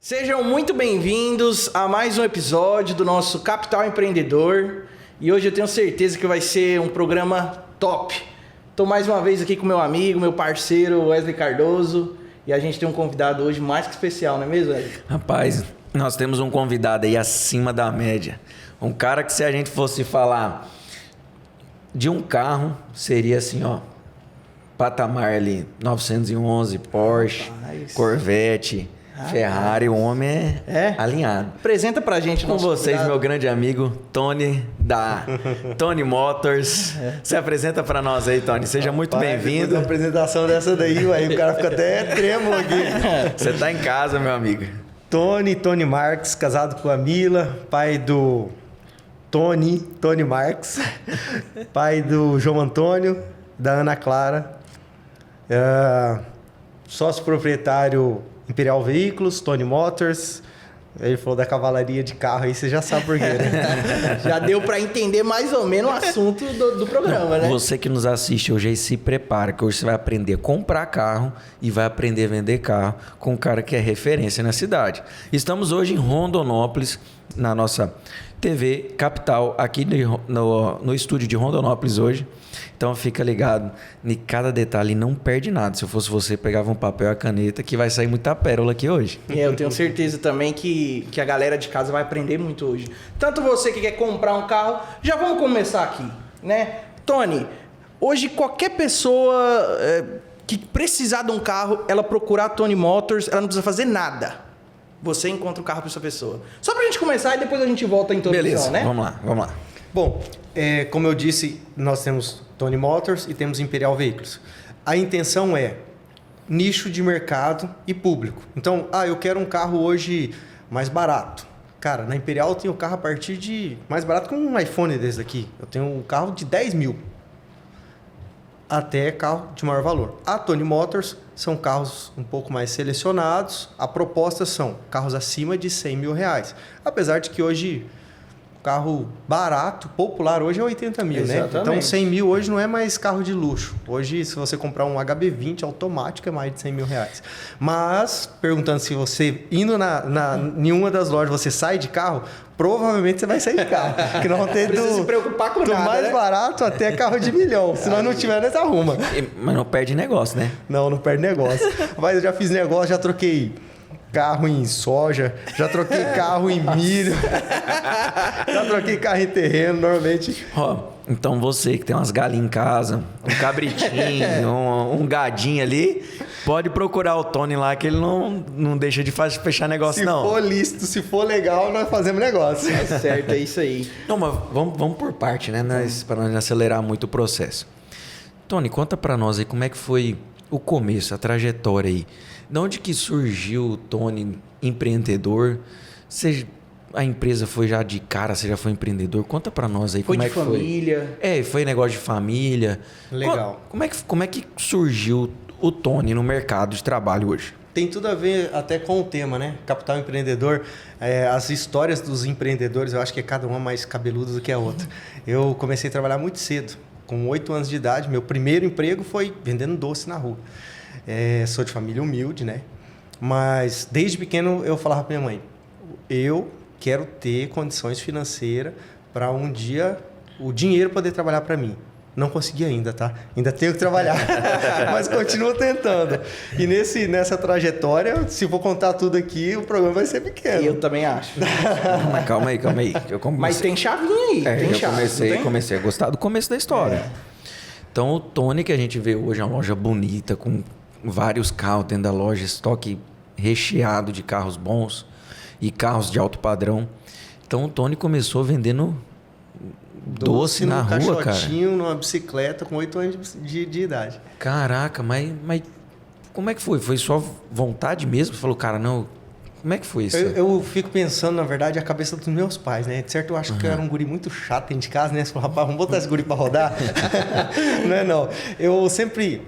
Sejam muito bem-vindos a mais um episódio do nosso Capital Empreendedor. E hoje eu tenho certeza que vai ser um programa top. Estou mais uma vez aqui com meu amigo, meu parceiro Wesley Cardoso. E a gente tem um convidado hoje mais que especial, não é mesmo, Wesley? Rapaz, nós temos um convidado aí acima da média. Um cara que, se a gente fosse falar de um carro, seria assim, ó, patamar ali, 911, Porsche, Rapaz. Corvette, Ferrari. O homem é alinhado. Apresenta pra gente Com nosso vocês, convidado. meu grande amigo Tony da Tony Motors. Se apresenta pra nós aí, Tony. Seja muito bem-vindo. Uma apresentação dessa daí, o cara fica até trêmulo aqui. Você tá em casa, meu amigo. Tony Marques, casado com a Mila, pai do Tony Marques, pai do João Antônio, da Ana Clara, sócio proprietário Imperial Veículos, Tony Motors. Ele falou da cavalaria de carro aí, você já sabe por quê, né? Já deu pra entender mais ou menos o assunto do programa, né? Você que nos assiste hoje aí, se prepara, que hoje você vai aprender a comprar carro e vai aprender a vender carro com um cara que é referência na cidade. Estamos hoje em Rondonópolis, na nossa TV Capital, aqui no estúdio de Rondonópolis hoje. Então fica ligado em cada detalhe e não perde nada. Se eu fosse você, pegava um papel e a caneta, que vai sair muita pérola aqui hoje. Eu tenho certeza também que a galera de casa vai aprender muito hoje. Tanto você que quer comprar um carro, já vamos começar aqui, né? Tony, hoje qualquer pessoa que precisar de um carro, ela procurar a Tony Motors, ela não precisa fazer nada. Você encontra o carro para essa pessoa. Só pra gente começar e depois a gente volta à introdução, Beleza, né? vamos lá. Bom, como eu disse, nós temos Tony Motors e temos Imperial Veículos. A intenção é nicho de mercado e público. Então, eu quero um carro hoje mais barato. Cara, na Imperial eu tenho carro a partir de mais barato que um iPhone desse aqui. Eu tenho um carro de 10 mil. Até carro de maior valor. A Tony Motors são carros um pouco mais selecionados. A proposta são carros acima de 100 mil reais. Apesar de que hoje o carro barato, popular, hoje é 80 mil, Exatamente. né? Então 100 mil hoje não é mais carro de luxo. Hoje, se você comprar um HB20 automático, é mais de 100 mil reais. Mas, perguntando se você, indo em uma das lojas, você sai de carro, provavelmente você vai sair de carro. Porque nós vamos ter Não precisa se preocupar com do nada, mais né? barato até carro de milhão. Se nós não tiver, nós arruma. Mas não perde negócio, né? Não perde negócio. Mas eu já fiz negócio, já troquei carro em soja, já troquei carro em milho, já troquei carro em terreno, normalmente. Então você que tem umas galinhas em casa, um cabritinho, um gadinho ali, pode procurar o Tony lá, que ele não deixa de fechar negócio, não. Se for lícito, se for legal, nós fazemos negócio. É certo, é isso aí. Não, mas vamos por parte, né? Para não acelerar muito o processo. Tony, conta para nós aí como é que foi o começo, a trajetória aí. De onde que surgiu o Tony empreendedor? A empresa foi já de cara, você já foi empreendedor? Conta pra nós aí Foi como de é que família. foi negócio de família. Legal. Como é que surgiu o Tony no mercado de trabalho hoje? Tem tudo a ver até com o tema, né? Capital empreendedor. As histórias dos empreendedores, eu acho que cada uma mais cabeluda do que a outra. Eu comecei a trabalhar muito cedo. Com 8 anos de idade, meu primeiro emprego foi vendendo doce na rua. Sou de família humilde, né? Mas desde pequeno eu falava para minha mãe, eu quero ter condições financeiras para um dia o dinheiro poder trabalhar para mim. Não consegui ainda, tá? Ainda tenho que trabalhar, mas continuo tentando. E nessa trajetória, se for contar tudo aqui, o programa vai ser pequeno. Eu também acho. Mas calma aí. Mas tem chavinha aí. Tem eu chave, comecei a gostar do começo da história. Então o Tony que a gente vê hoje é uma loja bonita, com vários carros dentro da loja, estoque recheado de carros bons e carros de alto padrão. Então o Tony começou vendendo doce na rua, cara. Numa bicicleta com 8 anos de idade. Caraca, mas como é que foi? Foi só vontade mesmo? Falou, cara, não... Como é que foi isso? Eu fico pensando, na verdade, a cabeça dos meus pais, né? De certo, eu acho que eu era um guri muito chato dentro de casa, né? Você falou, rapaz, vamos botar esse guri pra rodar? Não. Eu sempre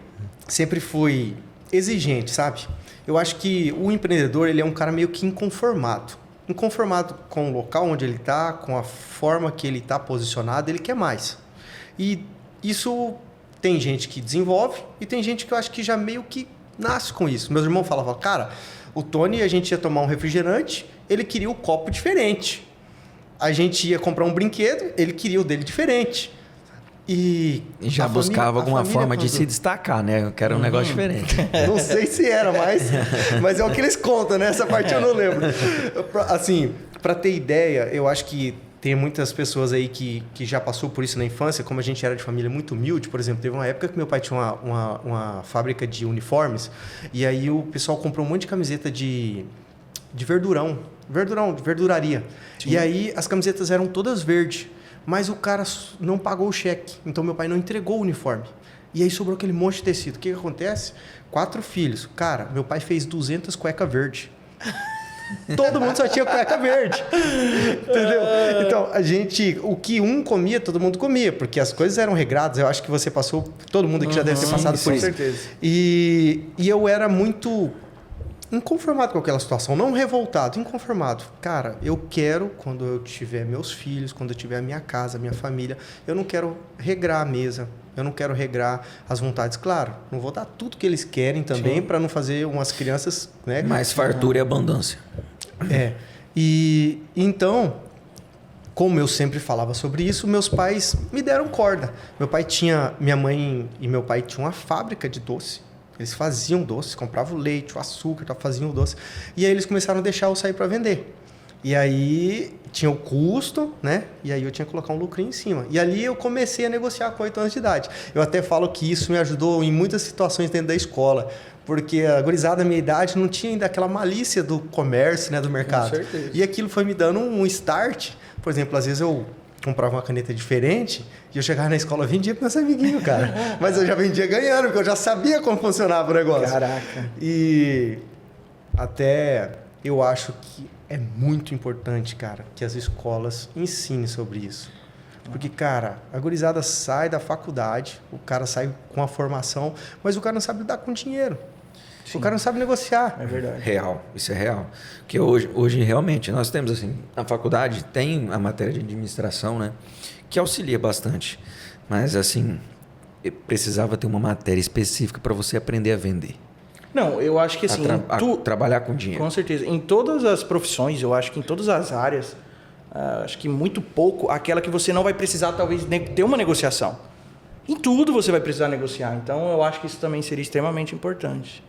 fui exigente, sabe? Eu acho que o empreendedor, ele é um cara meio que inconformado. Inconformado com o local onde ele está, com a forma que ele está posicionado, ele quer mais. E isso tem gente que desenvolve e tem gente que eu acho que já meio que nasce com isso. Meus irmãos falavam, cara, O Tony, a gente ia tomar um refrigerante, ele queria o copo diferente. A gente ia comprar um brinquedo, ele queria o dele diferente. E já buscava alguma forma de se destacar, né? Que era um negócio diferente. Não sei se era, mas é o que eles contam, né? Essa parte eu não lembro. Assim, para ter ideia, eu acho que tem muitas pessoas aí que já passou por isso na infância, como a gente era de família muito humilde, por exemplo, teve uma época que meu pai tinha uma fábrica de uniformes, e aí o pessoal comprou um monte de camiseta de verduraria. Sim. E aí as camisetas eram todas verdes, mas o cara não pagou o cheque, então meu pai não entregou o uniforme. E aí sobrou aquele monte de tecido. O que acontece? 4 filhos. Cara, meu pai fez 200 cueca verde. Todo mundo só tinha cueca verde. Entendeu? Então, o que um comia, todo mundo comia, porque as coisas eram regradas. Eu acho que você passou, todo mundo aqui já deve ter passado por isso. Com certeza. E eu era muito inconformado com aquela situação, não revoltado, inconformado. Cara, eu quero, quando eu tiver meus filhos, quando eu tiver a minha casa, a minha família, eu não quero regrar a mesa, eu não quero regrar as vontades. Claro, não vou dar tudo que eles querem também para não fazer umas crianças... Né, mais fartura e abundância. E então, como eu sempre falava sobre isso, meus pais me deram corda. Minha mãe e meu pai tinham uma fábrica de doce. Eles faziam doce, compravam o leite, o açúcar, faziam o doce. E aí eles começaram a deixar eu sair para vender. E aí tinha o custo, né? E aí eu tinha que colocar um lucrinho em cima. E ali eu comecei a negociar com 8 anos de idade. Eu até falo que isso me ajudou em muitas situações dentro da escola. Porque a gurizada da minha idade não tinha ainda aquela malícia do comércio, né? Do mercado. Com certeza. E aquilo foi me dando um start. Por exemplo, às vezes eu comprava uma caneta diferente e eu chegava na escola e vendia para meus amiguinhos, cara. Mas eu já vendia ganhando, porque eu já sabia como funcionava o negócio. Caraca. E até eu acho que é muito importante, cara, que as escolas ensinem sobre isso. Porque, cara, a gurizada sai da faculdade, o cara sai com a formação, mas o cara não sabe lidar com dinheiro. Sim. O cara não sabe negociar. É verdade. Real, isso é real. Porque hoje realmente, nós temos assim, na faculdade tem a matéria de administração, né? Que auxilia bastante. Mas assim, precisava ter uma matéria específica para você aprender a vender. Não, eu acho que assim... trabalhar com dinheiro. Com certeza. Em todas as profissões, eu acho que em todas as áreas, acho que muito pouco, aquela que você não vai precisar talvez ter uma negociação. Em tudo você vai precisar negociar. Então, eu acho que isso também seria extremamente importante.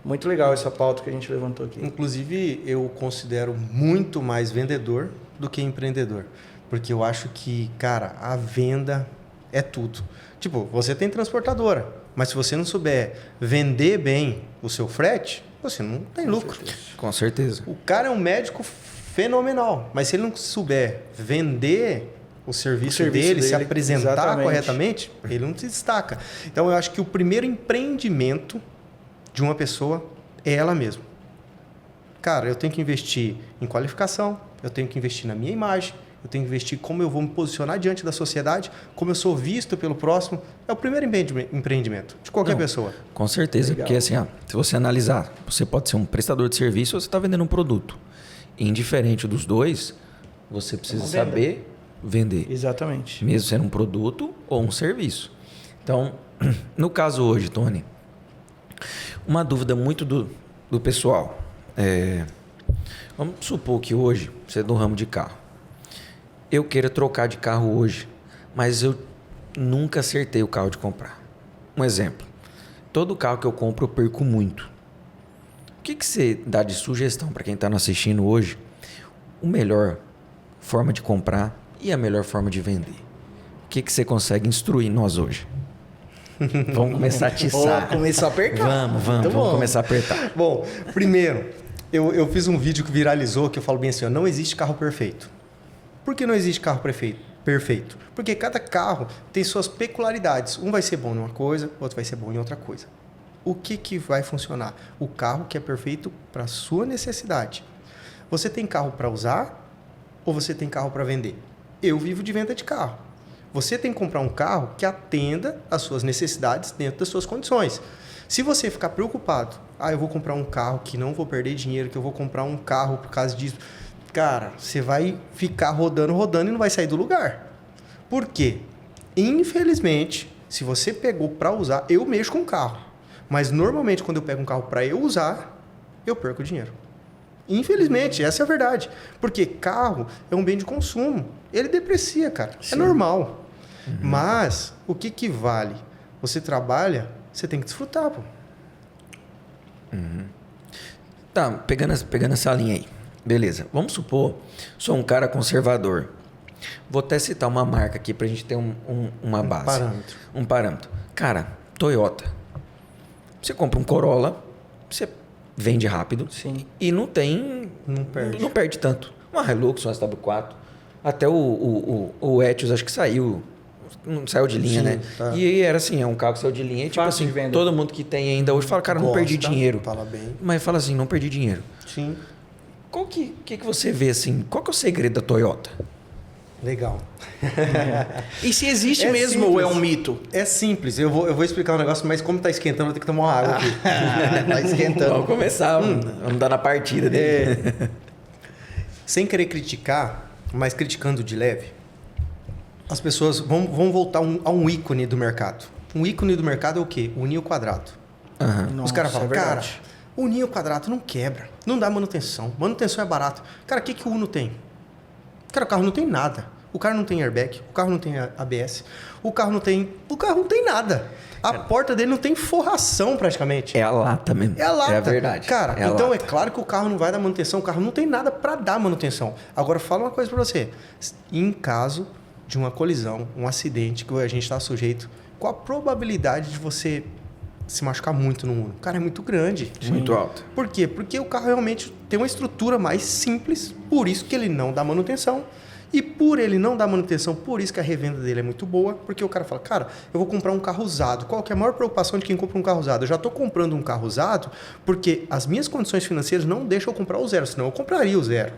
Muito legal essa pauta que a gente levantou aqui. Inclusive, eu considero muito mais vendedor do que empreendedor. Porque eu acho que, cara, a venda é tudo. Tipo, você tem transportadora, mas se você não souber vender bem o seu frete, você não tem lucro. Com certeza. O cara é um médico fenomenal, mas se ele não souber vender o serviço dele, se apresentar corretamente, ele não se destaca. Então, eu acho que o primeiro empreendimento de uma pessoa é ela mesma. Cara, eu tenho que investir em qualificação, eu tenho que investir na minha imagem, eu tenho que investir como eu vou me posicionar diante da sociedade, como eu sou visto pelo próximo. É o primeiro empreendimento de qualquer pessoa. Com certeza, legal. Porque assim, se você analisar, você pode ser um prestador de serviço ou você está vendendo um produto. Indiferente dos dois, você precisa saber vender. Exatamente. Mesmo sendo um produto ou um serviço. Então, no caso hoje, Tony, uma dúvida muito do pessoal. Vamos supor que hoje você é do ramo de carro. Eu queira trocar de carro hoje, mas eu nunca acertei o carro de comprar. Um exemplo. Todo carro que eu compro eu perco muito. O que você dá de sugestão para quem está nos assistindo hoje? A melhor forma de comprar e a melhor forma de vender. O que você consegue instruir nós hoje? Vamos começar a atiçar. Começar a apertar. Vamos começar a apertar. Bom, primeiro, eu fiz um vídeo que viralizou que eu falo bem assim, ó, não existe carro perfeito. Por que não existe carro perfeito? Porque cada carro tem suas peculiaridades. Um vai ser bom em uma coisa, outro vai ser bom em outra coisa. O que vai funcionar? O carro que é perfeito para a sua necessidade. Você tem carro para usar ou você tem carro para vender? Eu vivo de venda de carro. Você tem que comprar um carro que atenda às suas necessidades dentro das suas condições. Se você ficar preocupado, eu vou comprar um carro que não vou perder dinheiro, que eu vou comprar um carro por causa disso... Cara, você vai ficar rodando e não vai sair do lugar. Por quê? Infelizmente, se você pegou para usar, eu mexo com o carro. Mas normalmente quando eu pego um carro para eu usar, eu perco dinheiro. Infelizmente, essa é a verdade. Porque carro é um bem de consumo. Ele deprecia, cara. Sim. É normal. Mas, o que vale? Você trabalha, você tem que desfrutar, pô. Tá, pegando essa linha aí. Beleza. Vamos supor, sou um cara conservador. Vou até citar uma marca aqui pra gente ter uma base. Parâmetro. Um parâmetro. Cara, Toyota. Você compra um Corolla, você vende rápido. Sim. E não tem... Não perde tanto. Uma Hilux, uma SW4. Até o Etios, acho que saiu... Não saiu de linha, né? Tá. E era assim, é um carro que saiu de linha. E tipo assim, todo mundo que tem ainda hoje fala, cara, não perdi dinheiro. Fala bem. Mas fala assim, não perdi dinheiro. Sim. Qual que você vê assim? Qual que é o segredo da Toyota? Legal. E se existe mesmo simples, ou é um mito? É simples. Eu vou explicar um negócio, mas como tá esquentando, eu vou ter que tomar uma água aqui. Tá esquentando. Vamos começar. Vamos dar na partida dele. Sem querer criticar, mas criticando de leve, as pessoas vão voltar a um ícone do mercado. Um ícone do mercado é o quê? O ninho quadrado. Os caras falam, cara, o ninho quadrado não quebra, não dá manutenção. Manutenção é barato. Cara, o que o Uno tem? Cara, o carro não tem nada. O carro não tem airbag, o carro não tem ABS, o carro não tem nada. A porta dele não tem forração praticamente. É a lata mesmo. É a lata. É a verdade. Cara, então é claro que o carro não vai dar manutenção, o carro não tem nada para dar manutenção. Agora, fala uma coisa para você. Em caso de uma colisão, um acidente que a gente está sujeito, qual a probabilidade de você se machucar muito no Uno? Cara, é muito grande. Muito alto. Por quê? Porque o carro realmente tem uma estrutura mais simples, por isso que ele não dá manutenção. E por ele não dar manutenção, por isso que a revenda dele é muito boa, porque o cara fala, cara, eu vou comprar um carro usado. Qual que é a maior preocupação de quem compra um carro usado? Eu já estou comprando um carro usado porque as minhas condições financeiras não deixam eu comprar o zero, senão eu compraria o zero.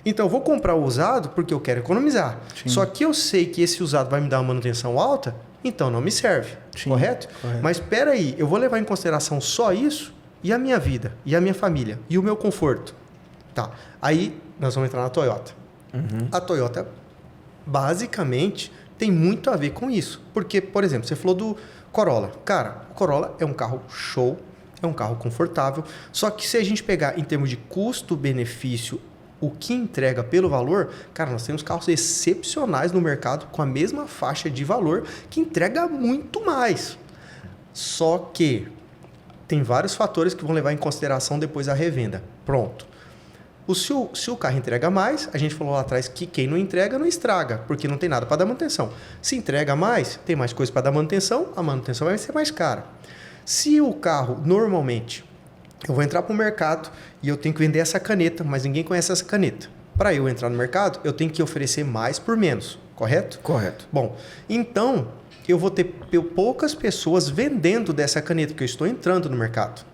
Então, eu vou comprar o usado porque eu quero economizar. Sim. Só que eu sei que esse usado vai me dar uma manutenção alta, então não me serve. Sim. Correto? Mas espera aí, eu vou levar em consideração só isso e a minha vida, e a minha família, e o meu conforto. Tá. Aí, nós vamos entrar na Toyota. A Toyota, basicamente, tem muito a ver com isso. Porque, por exemplo, você falou do Corolla. Cara, o Corolla é um carro show, é um carro confortável, só que se a gente pegar em termos de custo-benefício, o que entrega pelo valor, cara, nós temos carros excepcionais no mercado com a mesma faixa de valor que entrega muito mais. Só que tem vários fatores que vão levar em consideração depois da revenda. Pronto. Se o carro entrega mais, a gente falou lá atrás que quem não entrega não estraga, porque não tem nada para dar manutenção. Se entrega mais, tem mais coisa para dar manutenção, a manutenção vai ser mais cara. Se o carro, normalmente, eu vou entrar para o mercado e eu tenho que vender essa caneta, mas ninguém conhece essa caneta. Para eu entrar no mercado, eu tenho que oferecer mais por menos, correto? Correto. Bom, então eu vou ter poucas pessoas vendendo dessa caneta, porque eu estou entrando no mercado.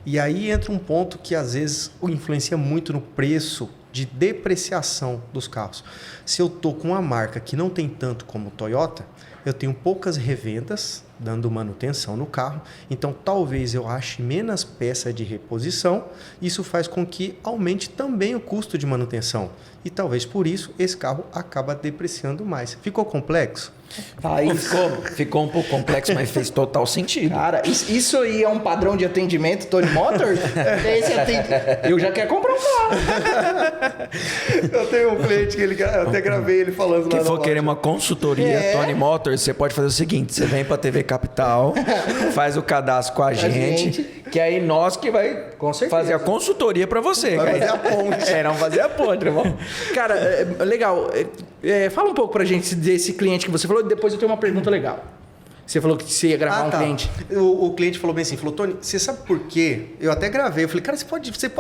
E aí entra um ponto que às vezes influencia muito no preço de depreciação dos carros. Se eu estou com uma marca que não tem tanto como Toyota, eu tenho poucas revendas dando manutenção no carro, então talvez eu ache menos peça de reposição, isso faz com que aumente também o custo de manutenção e talvez por isso esse carro acaba depreciando mais. Ficou complexo? Ficou um pouco complexo, mas fez total sentido. Cara, isso aí é um padrão de atendimento Tony Motors? Eu já quero comprar um carro. Eu tenho um cliente que eu até gravei ele falando lá. Quem for querer uma consultoria Tony Motors, você pode fazer o seguinte, você vem pra TV Capital, faz o cadastro com a gente, que aí nós que vai fazer a consultoria pra você. Vai fazer a ponte. Não fazer a ponte, irmão. Cara, legal. Fala um pouco pra gente desse cliente que você falou, e depois eu tenho uma pergunta legal. Você falou que você ia gravar cliente. O cliente falou bem assim, falou, Tony, você sabe por quê? Eu até gravei, eu falei, cara,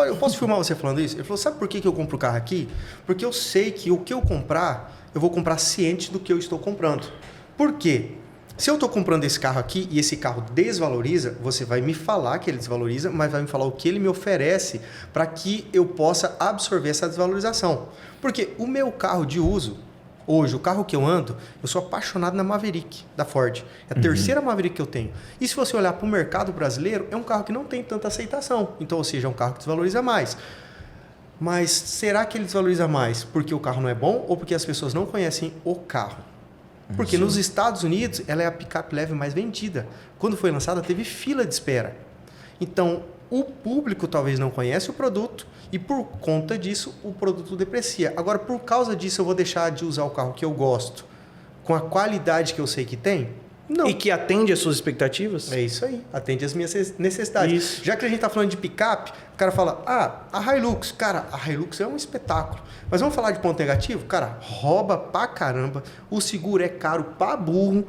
eu posso filmar você falando isso? Ele falou, sabe por que eu compro o carro aqui? Porque eu sei que o que eu comprar, eu vou comprar ciente do que eu estou comprando. Por quê? Se eu estou comprando esse carro aqui e esse carro desvaloriza, você vai me falar que ele desvaloriza, mas vai me falar o que ele me oferece para que eu possa absorver essa desvalorização. Porque o meu carro de uso, hoje, o carro que eu ando, eu sou apaixonado na Maverick, da Ford. É a terceira Maverick que eu tenho. E se você olhar para o mercado brasileiro, é um carro que não tem tanta aceitação. Então, ou seja, é um carro que desvaloriza mais. Mas será que ele desvaloriza mais porque o carro não é bom ou porque as pessoas não conhecem o carro? Porque nos Estados Unidos, ela é a picape leve mais vendida. Quando foi lançada, teve fila de espera. Então, o público talvez não conhece o produto e por conta disso o produto deprecia. Agora, por causa disso, eu vou deixar de usar o carro que eu gosto com a qualidade que eu sei que tem? Não. E que atende às suas expectativas? É isso aí, atende às minhas necessidades. Isso. Já que a gente está falando de picape, o cara fala, a Hilux, cara, a Hilux é um espetáculo. Mas vamos falar de ponto negativo? Cara, rouba pra caramba, o seguro é caro pra burro,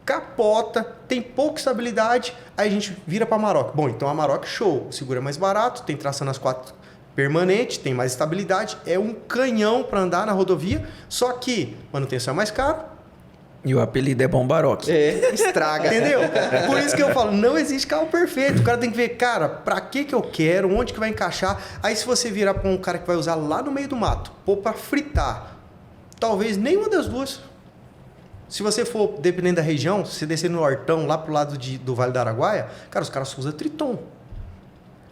capota, tem pouca estabilidade, aí a gente vira pra Amarok. Bom, então a Amarok, show, o seguro é mais barato, tem tração nas 4 permanente, tem mais estabilidade, é um canhão para andar na rodovia, só que manutenção é mais caro. E o apelido é Bombaroque. Estraga. Entendeu? Por isso que eu falo, não existe carro perfeito. O cara tem que ver, cara, pra que eu quero, onde que vai encaixar. Aí se você virar pra um cara que vai usar lá no meio do mato, pôr pra fritar, talvez nenhuma das duas. Se você for, dependendo da região, se você descer no Hortão, lá pro lado do Vale do Araguaia, cara, os caras usam Triton.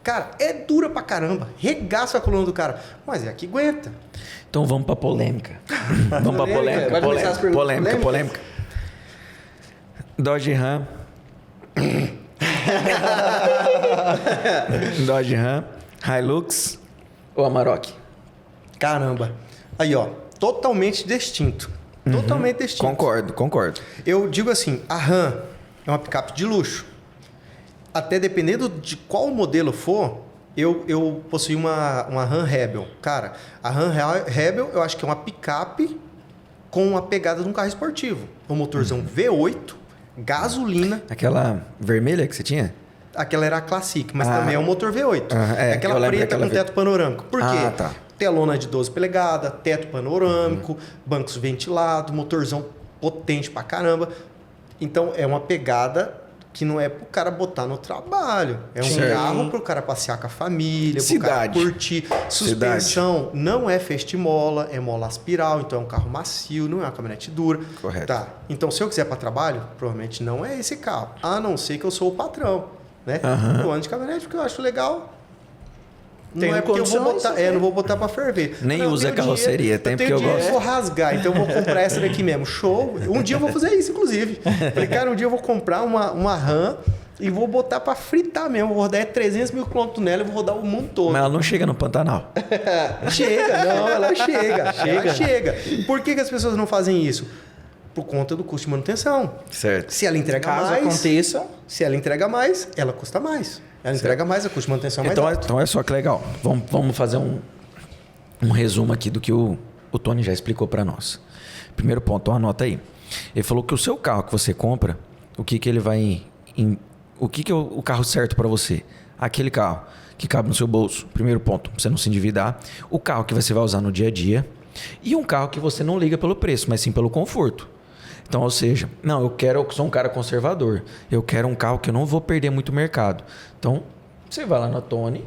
Cara, é dura pra caramba. Regaça a coluna do cara. Mas é a que aguenta. Então vamos pra polêmica. Vamos pra polêmica. Vai começar as perguntas Polêmica. Dodge Ram. Dodge Ram, Hilux ou Amarok? Caramba. Aí, ó. Totalmente distinto. Totalmente distinto. Concordo. Eu digo assim, a Ram é uma picape de luxo. Até dependendo de qual modelo for, eu possuí uma Ram Rebel. Cara, a Ram Rebel eu acho que é uma picape com uma pegada de um carro esportivo. Um motorzão V8, gasolina. Aquela vermelha que você tinha? Aquela era a Classic, mas também é um motor V8. Aquela preta com teto panorâmico. Por quê? Tá. Telona de 12 polegadas, teto panorâmico, bancos ventilados, motorzão potente pra caramba. Então, é uma pegada que não é pro cara botar no trabalho. É um carro pro cara passear com a família, pro cara curtir. Suspensão não é festimola, é mola aspiral, então é um carro macio, não é uma caminhonete dura. Correto. Tá. Então, se eu quiser para trabalho, provavelmente não é esse carro. A não ser que eu sou o patrão, né? Eu ando de caminhonete porque eu acho legal. Tem não é porque eu vou botar, né? não vou botar para ferver. Nem não, usa carroceria, tem porque eu gosto. Eu vou rasgar, então eu vou comprar essa daqui mesmo. Show. Um dia eu vou fazer isso, inclusive. Falei, cara, um dia eu vou comprar uma Ram e vou botar para fritar mesmo. Vou rodar 300 mil km nela e vou rodar o mundo todo. Mas ela não chega no Pantanal. Ela chega. Por que as pessoas não fazem isso? Por conta do custo de manutenção. Certo. Se ela entrega Caso mais... aconteça... Se ela entrega mais, ela custa mais. Ela entrega mais, o custo de manutenção é mais alto. Então é só que legal. Vamos fazer um resumo aqui do que o Tony já explicou para nós. Primeiro ponto, anota aí. Ele falou que o seu carro que você compra, o que ele vai... o que é o carro certo para você? Aquele carro que cabe no seu bolso. Primeiro ponto, pra você não se endividar. O carro que você vai usar no dia a dia. E um carro que você não liga pelo preço, mas sim pelo conforto. Então, ou seja, eu sou um cara conservador. Eu quero um carro que eu não vou perder muito mercado. Então, você vai lá na Tony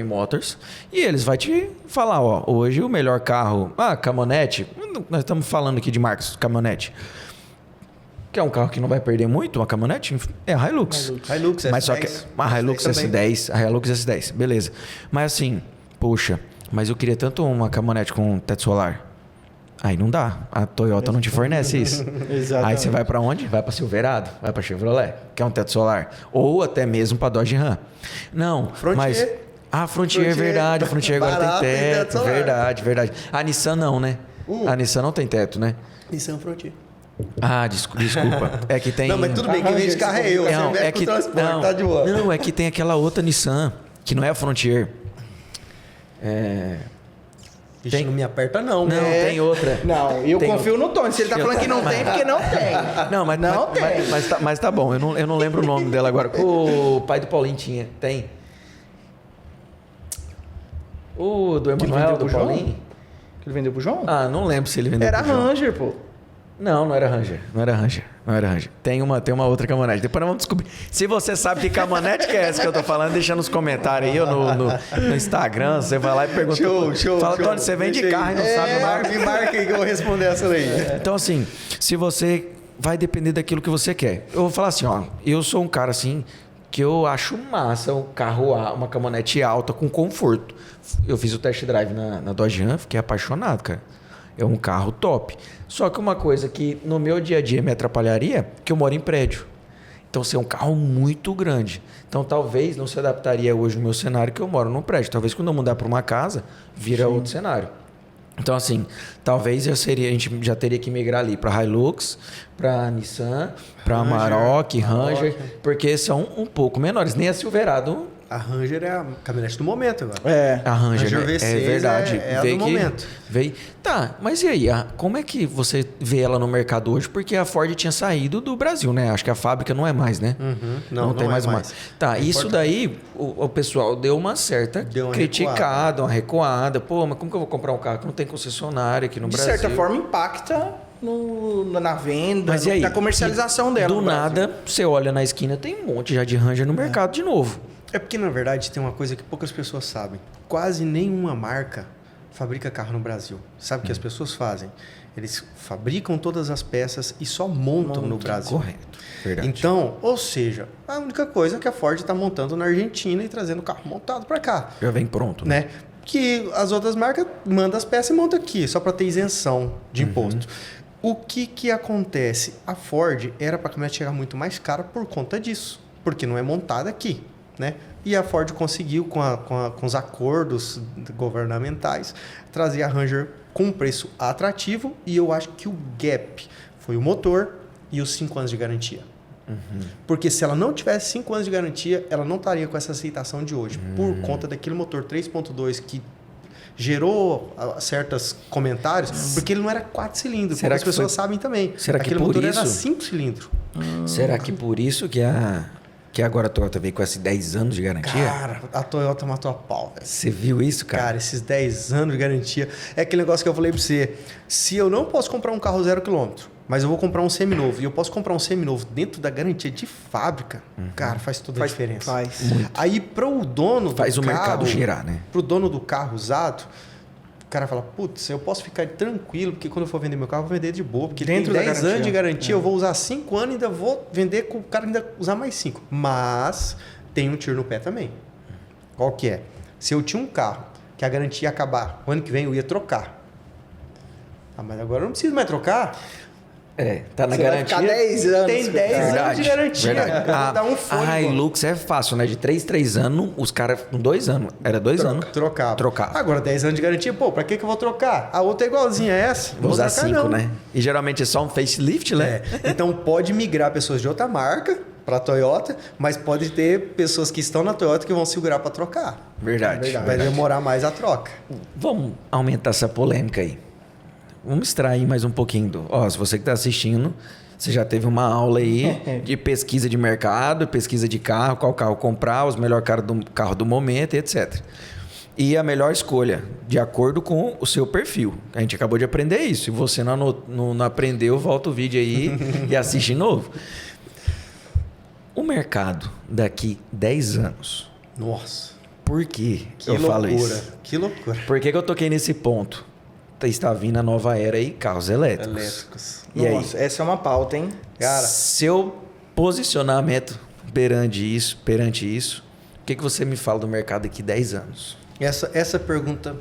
Motors, e eles vão te falar, ó, hoje o melhor carro, caminhonete, nós estamos falando aqui de marcas, caminhonete. Que é um carro que não vai perder muito, uma caminhonete, é a Hilux. Hilux S10. Mas só que a Hilux S10, a Hilux S10, beleza. Mas assim, poxa, mas eu queria tanto uma caminhonete com teto solar. Aí não dá. A Toyota não te fornece isso. Exatamente. Aí você vai para onde? Vai para Silverado, vai para Chevrolet, que é um teto solar, ou até mesmo para Dodge Ram. Não, Frontier. mas Frontier é verdade, a Frontier agora Barato, tem tem teto teto, solar. verdade. A Nissan não, né? A Nissan não tem teto, né? Nissan Frontier. Desculpa. É que tem. Não, mas tudo bem, quem vende carro é eu. Não, Você é mexe que com transporte, tá de boa. Não, é que tem aquela outra Nissan que não é a Frontier. Vixe, não me aperta não. Não, tem outra. Não, eu Tem confio no Tony. Se ele tá falando que não tem, porque não tem. Não, mas tá bom. Eu não lembro o nome dela agora. O pai do Paulinho tinha. Tem. O do Emanuel, do Paulinho. Que ele vendeu pro João? Não lembro se ele vendeu Era pro João. Ranger, pô. Não era Ranger. Tem uma outra caminhonete. Depois nós vamos descobrir. Se você sabe que caminhonete que é essa que eu tô falando, deixa nos comentários aí ou no Instagram. Você vai lá e pergunta. Show. Fala, Tony, você vende carro e não sabe o nome. Me marca aí que eu vou responder essa daí. Então, assim, se você... Vai depender daquilo que você quer. Eu vou falar assim, ó. Eu sou um cara, assim, que eu acho massa um carro, uma caminhonete alta com conforto. Eu fiz o test drive na Dodge Ram, fiquei apaixonado, cara. É um carro top. Só que uma coisa que no meu dia a dia me atrapalharia, que eu moro em prédio. Então, assim, é um carro muito grande. Então, talvez não se adaptaria hoje no meu cenário, que eu moro num prédio. Talvez quando eu mudar para uma casa, vira outro cenário. Então, assim, talvez a gente já teria que migrar ali para Hilux, para Nissan, para Amarok, Ranger, porque são um pouco menores. Nem a Silverado. A Ranger é a caminhonete do momento agora. A Ranger, né? V6 é verdade. é a do momento. Veio. Tá, mas e aí? Como é que você vê ela no mercado hoje? Porque a Ford tinha saído do Brasil, né? Acho que a fábrica não é mais, né? Não tem mais. Tá, isso daí o pessoal deu uma certa criticada, uma recuada. Pô, mas como que eu vou comprar um carro que não tem concessionária aqui no Brasil? De certa forma, impacta na venda, mas e aí? Na comercialização dela. Do nada, você olha na esquina, tem um monte já de Ranger no mercado de novo. É porque, na verdade, tem uma coisa que poucas pessoas sabem. Quase nenhuma marca fabrica carro no Brasil. Sabe o que as pessoas fazem? Eles fabricam todas as peças e só montam no Brasil. Correto. Verdade. Então, ou seja, a única coisa é que a Ford está montando na Argentina e trazendo o carro montado para cá. Já vem pronto. Né? Que as outras marcas mandam as peças e montam aqui, só para ter isenção de imposto. O que acontece? A Ford era para a caminhonete chegar muito mais cara por conta disso. Porque não é montada aqui. Né? E a Ford conseguiu, com os acordos governamentais, trazer a Ranger com um preço atrativo. E eu acho que o gap foi o motor e os 5 anos de garantia. Porque se ela não tivesse 5 anos de garantia, ela não estaria com essa aceitação de hoje. Por conta daquele motor 3.2 que gerou certos comentários, porque ele não era 4 cilindros. Será que as pessoas sabem também. Será que aquele por motor isso? Era 5 cilindros. Será que por isso que agora a Toyota veio com esses 10 anos de garantia? Cara, a Toyota matou a pau, velho. Você viu isso, cara? Cara, esses 10 anos de garantia. É aquele negócio que eu falei pra você. Se eu não posso comprar um carro 0 km, mas eu vou comprar um seminovo, e eu posso comprar um seminovo dentro da garantia de fábrica, cara, faz toda a diferença. Faz. Aí, pro dono do carro... Faz o mercado girar, né? Pro dono do carro usado... O cara fala, putz, eu posso ficar tranquilo, porque quando eu for vender meu carro, eu vou vender de boa. Porque dentro tem 10 anos de garantia, eu vou usar 5 anos e ainda vou vender com o cara ainda usar mais 5. Mas tem um tiro no pé também. Qual que é? Se eu tinha um carro que a garantia ia acabar, o ano que vem eu ia trocar. Ah, mas agora eu não preciso mais trocar. Tá na Você garantia. vai ficar 10 anos. Tem 10 anos de garantia. Verdade. Um fone, a Hilux é fácil, né? De 3 anos, os caras com 2 anos. Era 2 anos. Trocava. Agora, 10 anos de garantia, pô, pra que eu vou trocar? A outra é igualzinha a essa. Vou usar 5, não. né? E geralmente é só um facelift, né? Então pode migrar pessoas de outra marca para a Toyota, mas pode ter pessoas que estão na Toyota que vão segurar para trocar. Verdade. Vai demorar mais a troca. Vamos aumentar essa polêmica aí. Vamos extrair mais um pouquinho se você que está assistindo, você já teve uma aula aí de pesquisa de mercado, pesquisa de carro, qual carro comprar, os melhores carro do momento, etc. E a melhor escolha, de acordo com o seu perfil. A gente acabou de aprender isso. Se você não aprendeu, volta o vídeo aí e assiste de novo. O mercado daqui 10 anos. Nossa. Por que eu loucura, falo isso? Que loucura. Por que eu toquei nesse ponto? Está vindo a nova era aí, carros elétricos. E Nossa, aí? essa é uma pauta, hein? Cara, seu posicionamento perante isso, o que você me fala do mercado daqui 10 anos? essa pergunta,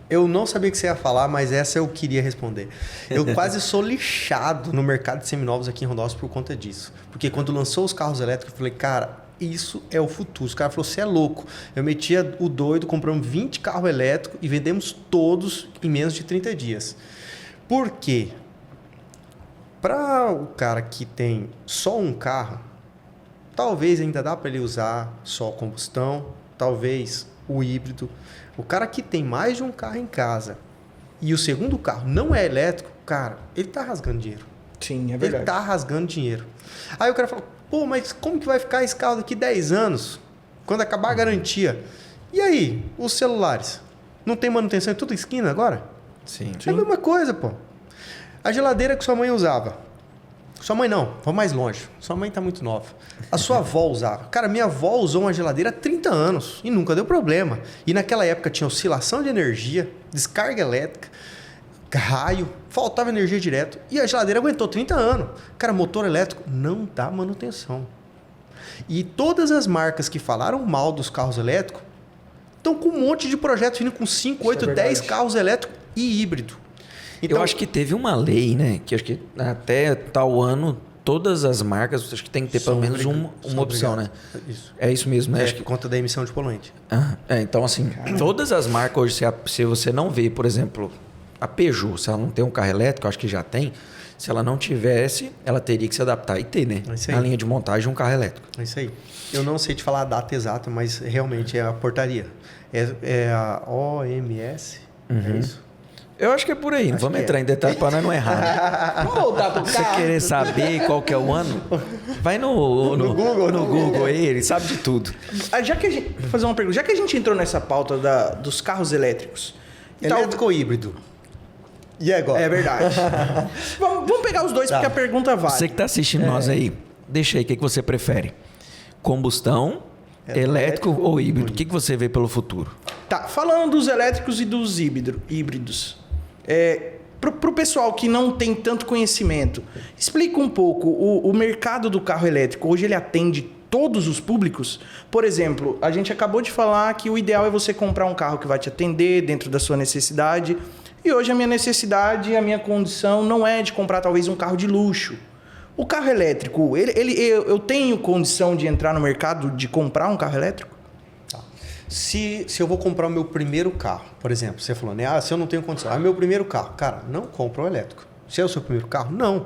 eu não sabia que você ia falar, mas essa eu queria responder. Eu quase sou lixado no mercado de seminovos aqui em Rondônia por conta disso. Porque quando lançou os carros elétricos, eu falei, cara, isso é o futuro. Os caras falaram, você é louco. Eu metia o doido, compramos 20 carros elétricos e vendemos todos em menos de 30 dias. Por quê? Para o cara que tem só um carro, talvez ainda dá para ele usar só combustão, talvez o híbrido. O cara que tem mais de um carro em casa e o segundo carro não é elétrico, cara, ele tá rasgando dinheiro. Sim, é verdade. Ele tá rasgando dinheiro. Aí o cara fala, pô, mas como que vai ficar esse carro daqui 10 anos? Quando acabar a garantia. E aí, os celulares? Não tem manutenção em toda esquina agora? Sim. É a mesma coisa, pô. A geladeira que sua mãe usava. Sua mãe não, vamos mais longe. Sua mãe tá muito nova. A sua avó usava. Cara, minha avó usou uma geladeira há 30 anos e nunca deu problema. E naquela época tinha oscilação de energia, descarga elétrica, raio, faltava energia direto e a geladeira aguentou 30 anos. Cara, motor elétrico não dá manutenção. E todas as marcas que falaram mal dos carros elétricos estão com um monte de projetos vindo com 5, 8, 10 carros elétricos e híbrido. Então, eu acho que teve uma lei, né? Que acho que até tal ano todas as marcas, acho que tem que ter pelo menos uma opção, né? Isso. É isso mesmo, né? É Acho que... por conta da emissão de poluente. então assim, todas as marcas hoje, se você não vê, por exemplo, a Peugeot, se ela não tem um carro elétrico, acho que já tem, se ela não tivesse, ela teria que se adaptar e ter, né? Na linha de montagem, um carro elétrico. É isso aí. Eu não sei te falar a data exata, mas realmente é a portaria. É a OMS, é isso? Eu acho que é por aí, não vamos entrar em detalhe para nós não errar. Né? Vamos voltar pro Se você carro. querer saber qual que é o ano, vai no Google aí, ele sabe de tudo. Já que vou fazer uma pergunta. Já que a gente entrou nessa pauta dos carros elétricos. Elétrico ou híbrido? E agora? É verdade. vamos pegar os dois, porque a pergunta vale. Você que está assistindo nós aí, deixa aí, o que você prefere? Combustão, elétrico ou híbrido? O que você vê pelo futuro? Tá, falando dos elétricos e dos híbridos. Pro pessoal que não tem tanto conhecimento, explica um pouco o mercado do carro elétrico. Hoje ele atende todos os públicos? Por exemplo, a gente acabou de falar que o ideal é você comprar um carro que vai te atender dentro da sua necessidade. E hoje a minha necessidade, a minha condição não é de comprar talvez um carro de luxo. O carro elétrico, eu tenho condição de entrar no mercado de comprar um carro elétrico? Se eu vou comprar o meu primeiro carro, por exemplo, você falou, né? Se eu não tenho condição, é meu primeiro carro. Cara, não compra o elétrico. Se é o seu primeiro carro, não.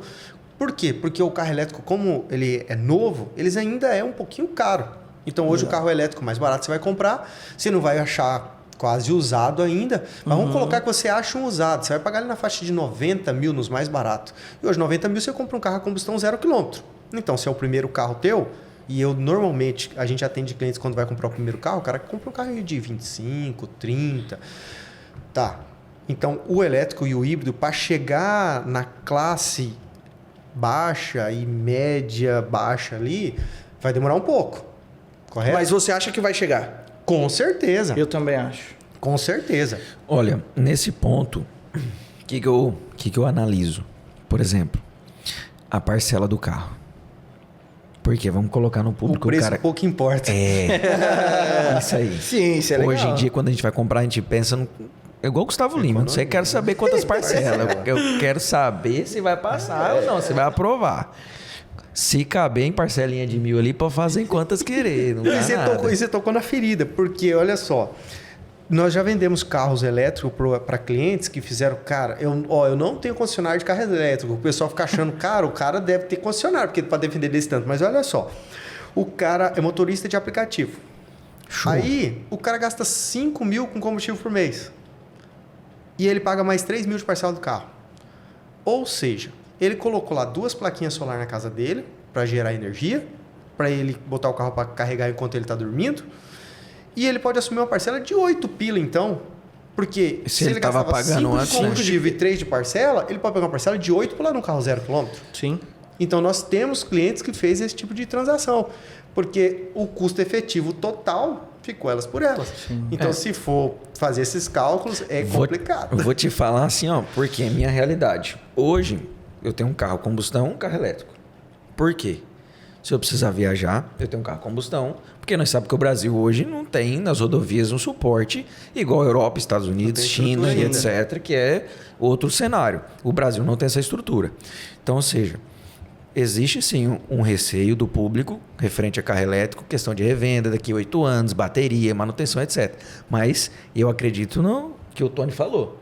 Por quê? Porque o carro elétrico, como ele é novo, eles ainda é um pouquinho caro. Então hoje o carro elétrico mais barato você vai comprar, você não vai achar quase usado ainda, mas vamos colocar que você acha um usado, você vai pagar ali na faixa de 90 mil nos mais baratos. E hoje 90 mil você compra um carro a combustão 0 km. Então se é o primeiro carro teu, e normalmente, a gente atende clientes quando vai comprar o primeiro carro, o cara compra um carro de 25, 30. Tá. Então, o elétrico e o híbrido, para chegar na classe baixa e média baixa ali, vai demorar um pouco. Correto? Mas você acha que vai chegar? Com certeza. Eu também acho. Com certeza. Olha, nesse ponto, o que eu analiso? Por exemplo, a parcela do carro. Porque vamos colocar no público o preço cara... pouco importa. Isso aí. Sim, isso é legal. Hoje em dia, quando a gente vai comprar, a gente pensa no... É igual o Gustavo Lima. Não sei, quero saber quantas parcelas. Eu quero saber se vai passar ou não, se vai aprovar. Se caber em parcelinha de 1.000 ali, pode fazer em quantas querer. Não dá nada. E você tocou na ferida, porque olha só, nós já vendemos carros elétricos para clientes que fizeram, cara, eu não tenho concessionário de carro elétrico. O pessoal fica achando, cara, o cara deve ter concessionário, porque para defender desse tanto. Mas olha só, o cara é motorista de aplicativo. Show. Aí, o cara gasta 5 mil com combustível por mês. E ele paga mais 3 mil de parcela do carro. Ou seja, ele colocou lá 2 plaquinhas solar na casa dele para gerar energia, para ele botar o carro para carregar enquanto ele está dormindo. E ele pode assumir uma parcela de 8 pila, então. Porque se ele estava pagando 5 de combustível e 3 de parcela, ele pode pegar uma parcela de 8 para um carro 0 km. Sim. Então, nós temos clientes que fez esse tipo de transação. Porque o custo efetivo total ficou elas por elas. Sim. Então, se for fazer esses cálculos, é complicado. Vou te falar assim, ó, porque é minha realidade. Hoje, eu tenho um carro combustão, um carro elétrico. Por quê? Se eu precisar viajar, eu tenho um carro combustão, porque nós sabemos que o Brasil hoje não tem nas rodovias um suporte igual a Europa, Estados Unidos, China e etc., que é outro cenário. O Brasil não tem essa estrutura. Então, ou seja, existe sim um receio do público referente a carro elétrico, questão de revenda daqui a 8 anos, bateria, manutenção, etc. Mas eu acredito no que o Tony falou.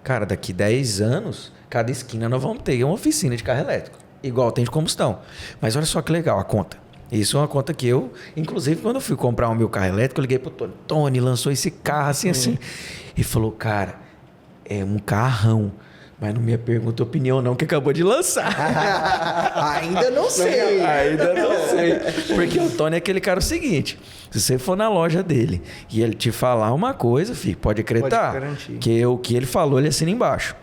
Cara, daqui 10 anos, cada esquina nós vamos ter uma oficina de carro elétrico. Igual tem de combustão. Mas olha só que legal a conta. Isso é uma conta que eu... Inclusive, quando eu fui comprar o meu carro elétrico, eu liguei pro Tony. Tony, lançou esse carro assim. E falou, cara, é um carrão. Mas não me pergunta opinião não, que acabou de lançar. Ainda não sei. Ainda não sei. Porque o Tony é aquele cara o seguinte. Se você for na loja dele e ele te falar uma coisa, filho, pode acreditar. Pode garantir. Que o que ele falou, ele assina embaixo.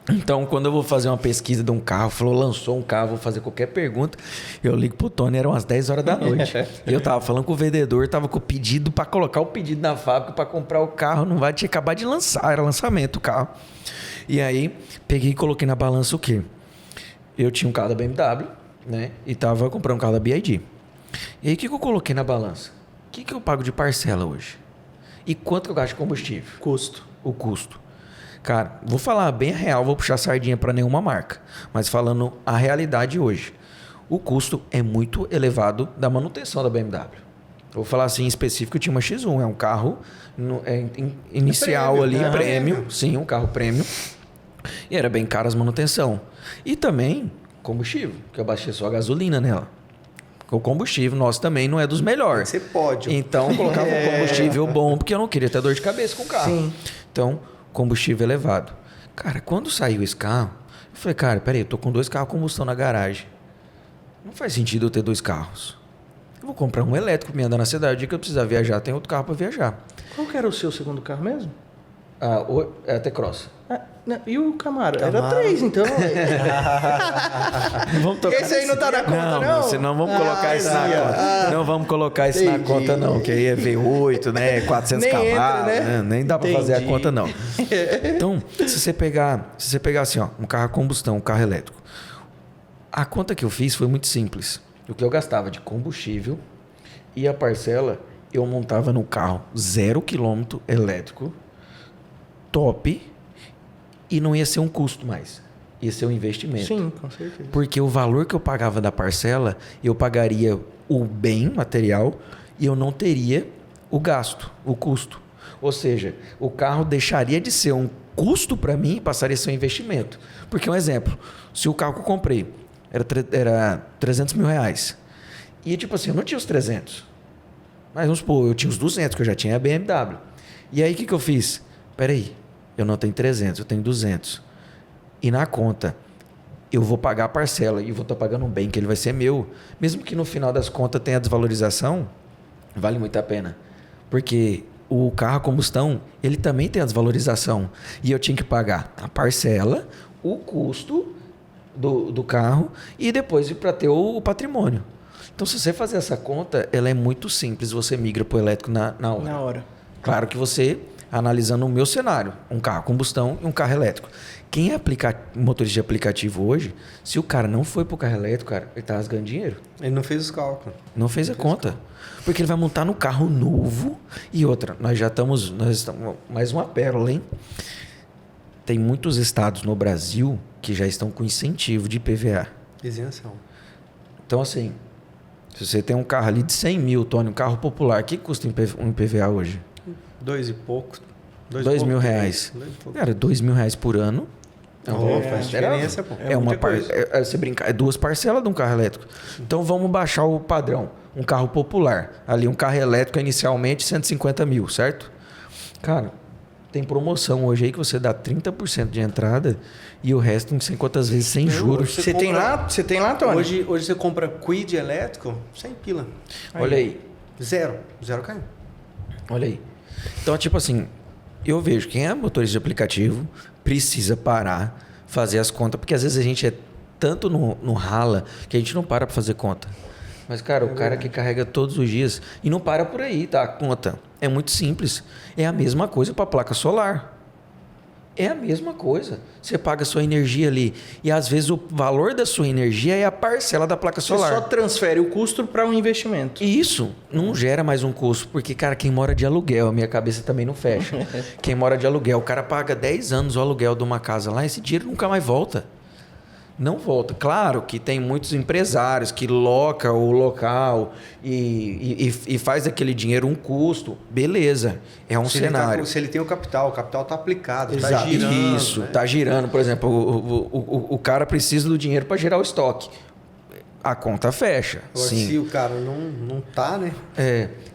Então, quando eu vou fazer uma pesquisa de um carro, lançou um carro, vou fazer qualquer pergunta, eu ligo pro Tony, eram umas 10 horas da noite. E eu tava falando com o vendedor, tava com o pedido para colocar o pedido na fábrica para comprar o carro, não vai, tinha acabado de lançar, era lançamento o carro. E aí, peguei e coloquei na balança o quê? Eu tinha um carro da BMW, né? E tava comprando um carro da BYD. E aí, o que eu coloquei na balança? O que eu pago de parcela hoje? E quanto que eu gasto de combustível? O custo. Cara, vou falar bem real, vou puxar sardinha para nenhuma marca. Mas falando a realidade hoje. o custo é muito elevado da manutenção da BMW. Vou falar assim, em específico, eu tinha uma X1, é um carro inicial ali, prêmio, sim, um carro prêmio, e era bem caro as manutenção. E também combustível, que eu abasteço a gasolina nela. O combustível nosso também não é dos melhores. Você pode. Então, eu colocava um combustível bom, porque eu não queria ter dor de cabeça com o carro. Sim. Então, combustível elevado. Cara, quando saiu esse carro, eu falei, cara, peraí, eu tô com 2 carros a combustão na garagem. Não faz sentido eu ter 2 carros. Eu vou comprar um elétrico pra me andar na cidade. O dia que eu precisar viajar, tem outro carro para viajar. Qual que era o seu segundo carro mesmo? É a T-Cross. E o Camaro? Era 3, então. Esse aí não tá na conta, não? Senão vamos colocar isso na conta. Não vamos colocar isso na conta, não. Que aí é V8, né? 400 Nem cavalos. entra, né? Nem dá para fazer a conta, não. Então, se você pegar assim, ó, um carro a combustão, um carro elétrico. A conta que eu fiz foi muito simples. O que eu gastava de combustível e a parcela, eu montava no carro 0 km elétrico, top, e não ia ser um custo mais. Ia ser um investimento. Sim, com certeza. Porque o valor que eu pagava da parcela, eu pagaria o bem material e eu não teria o gasto, o custo. Ou seja, o carro deixaria de ser um custo para mim e passaria a ser um investimento. Porque um exemplo, se o carro que eu comprei era 300 mil reais. E tipo assim, eu não tinha os 300. Mas vamos supor, eu tinha os 200, que eu já tinha a BMW. E aí o que eu fiz? Peraí, eu não tenho 300, eu tenho 200. E na conta, eu vou pagar a parcela e vou estar pagando um bem que ele vai ser meu. Mesmo que no final das contas tenha desvalorização, vale muito a pena. Porque o carro a combustão, ele também tem a desvalorização. E eu tinha que pagar a parcela, o custo do carro e depois para ter o patrimônio. Então, se você fazer essa conta, ela é muito simples. Você migra para o elétrico na hora. Na hora. Claro que você, analisando o meu cenário, um carro a combustão e um carro elétrico. Quem é motorista de aplicativo hoje, se o cara não foi para o carro elétrico, cara, ele está rasgando dinheiro. Ele não fez os cálculos. Não fez a conta. Porque ele vai montar no carro novo. E outra, nós estamos mais uma pérola, hein? Tem muitos estados no Brasil que já estão com incentivo de IPVA. Isenção. Então, assim, se você tem um carro ali de 100 mil, Tony, um carro popular, o que custa um IPVA hoje? 2 e pouco. 2 mil reais. Cara, 2 mil reais por ano. Faz diferença, pô. Você brincar, é 2 parcelas de um carro elétrico. Então, vamos baixar o padrão. Um carro popular. Ali, um carro elétrico inicialmente 150 mil, certo? Cara, tem promoção hoje aí que você dá 30% de entrada e o resto não sei quantas vezes sem juros. Você tem lá, Tony? Hoje você compra Kwid elétrico, 100 pila. Olha aí. Zero caiu. Olha aí. Então, tipo assim, eu vejo quem é motorista de aplicativo precisa parar, fazer as contas, porque às vezes a gente é tanto no rala que a gente não para fazer conta. Mas, cara, o cara que carrega todos os dias e não para por aí, tá? A conta é muito simples. É a mesma coisa para placa solar. É a mesma coisa. Você paga a sua energia ali e às vezes o valor da sua energia é a parcela da placa solar. Você só transfere o custo para um investimento. E isso não gera mais um custo, porque, cara, quem mora de aluguel, a minha cabeça também não fecha. Quem mora de aluguel, o cara paga 10 anos o aluguel de uma casa lá, esse dinheiro nunca mais volta. Não volta. Claro que tem muitos empresários que loca o local e faz aquele dinheiro um custo. Beleza, é um cenário. Se ele tem o capital está aplicado, está girando. Isso, está girando. Por exemplo, o cara precisa do dinheiro para gerar o estoque. A conta fecha. Agora, sim. Se o cara não tá, né?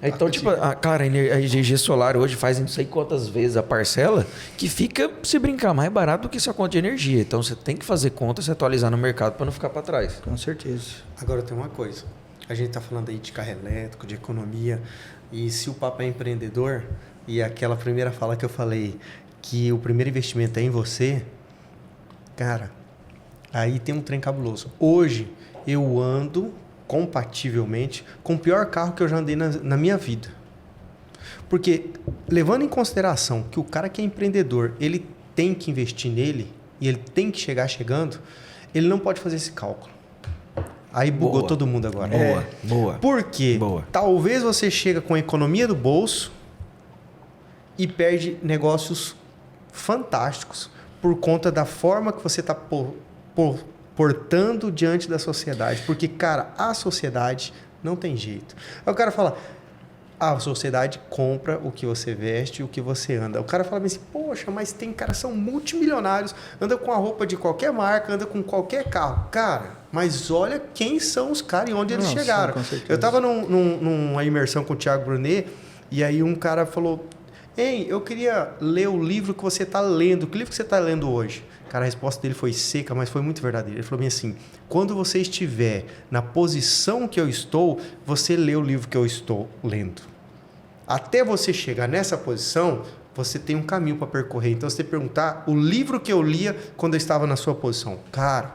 Então, tipo, cara, a energia solar hoje faz não sei quantas vezes a parcela que fica, se brincar, mais barato do que sua conta de energia. Então, você tem que fazer conta, se atualizar no mercado para não ficar para trás. Com certeza. Agora, tem uma coisa. A gente tá falando aí de carro elétrico, de economia. E se o papo é empreendedor, e aquela primeira fala que eu falei, que o primeiro investimento é em você, cara, aí tem um trem cabuloso. Hoje, eu ando compativelmente com o pior carro que eu já andei na minha vida. Porque, levando em consideração que o cara que é empreendedor, ele tem que investir nele e ele tem que chegar chegando, ele não pode fazer esse cálculo. Aí bugou todo mundo agora. Boa. Por quê? Talvez você chega com a economia do bolso e perde negócios fantásticos por conta da forma que você está portando diante da sociedade. Porque, cara, a sociedade não tem jeito. Aí o cara fala, a sociedade compra o que você veste e o que você anda. O cara fala assim, poxa, mas tem caras que são multimilionários, anda com a roupa de qualquer marca, anda com qualquer carro. Cara, mas olha quem são os caras e onde eles chegaram. Eu tava numa imersão com o Thiago Brunet, e aí um cara falou, ei, eu queria ler o livro que você está lendo. Que livro que você está lendo hoje? Cara, a resposta dele foi seca, mas foi muito verdadeira. Ele falou bem assim, quando você estiver na posição que eu estou, você lê o livro que eu estou lendo. Até você chegar nessa posição, você tem um caminho para percorrer. Então, se você perguntar, o livro que eu lia quando eu estava na sua posição. Cara,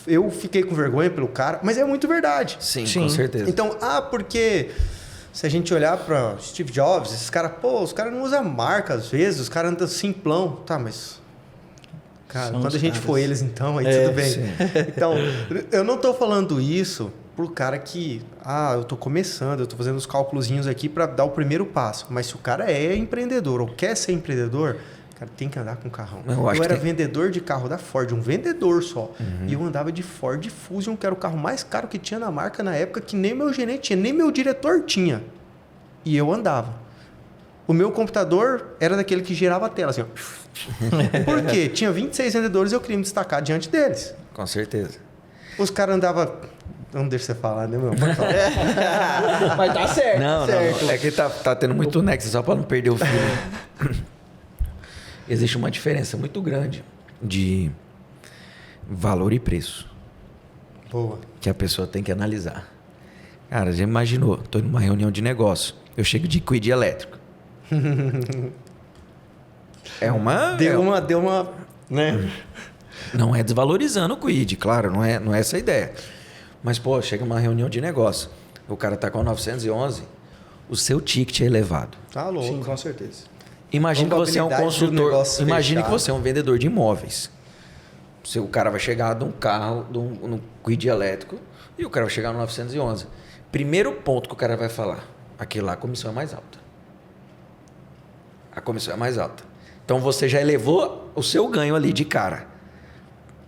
eu fiquei com vergonha pelo cara, mas é muito verdade. Sim, com certeza. Então, porque se a gente olhar para Steve Jobs, esses caras, os caras não usam marca às vezes, os caras andam simplão. Tá, mas... Cara, quando a gente for eles, então, aí tudo bem. Sim. Então, eu não estou falando isso pro cara que, eu estou começando, eu estou fazendo os cálculozinhos aqui para dar o primeiro passo. Mas se o cara é empreendedor ou quer ser empreendedor, cara, tem que andar com carrão. Eu era vendedor de carro da Ford, um vendedor só. Uhum. E eu andava de Ford Fusion, que era o carro mais caro que tinha na marca na época, que nem meu gerente tinha, nem meu diretor tinha. E eu andava. O meu computador era daquele que girava a tela, assim, ó. Por quê? Tinha 26 vendedores e eu queria me destacar diante deles. Com certeza. Os caras andavam... Não deixa você falar, né, meu? Mas tá certo. Não, certo. Não. É que tá tendo muito nexo, só para não perder o fio. Existe uma diferença muito grande de valor e preço. Boa. Que a pessoa tem que analisar. Cara, já imaginou? Estou numa reunião de negócio. Eu chego de quid elétrico. Deu uma, né? Não é desvalorizando o quid, claro, não é essa a ideia. Mas, chega uma reunião de negócio, o cara tá com 911, o seu ticket é elevado. Tá louco. Sim, com certeza. Imagina que você é um consultor, imagine que você é um vendedor de imóveis. O cara vai chegar de um carro, num quid elétrico, e o cara vai chegar no 911. Primeiro ponto que o cara vai falar, aquele lá a comissão é mais alta. A comissão é mais alta. Então você já elevou o seu ganho ali de cara.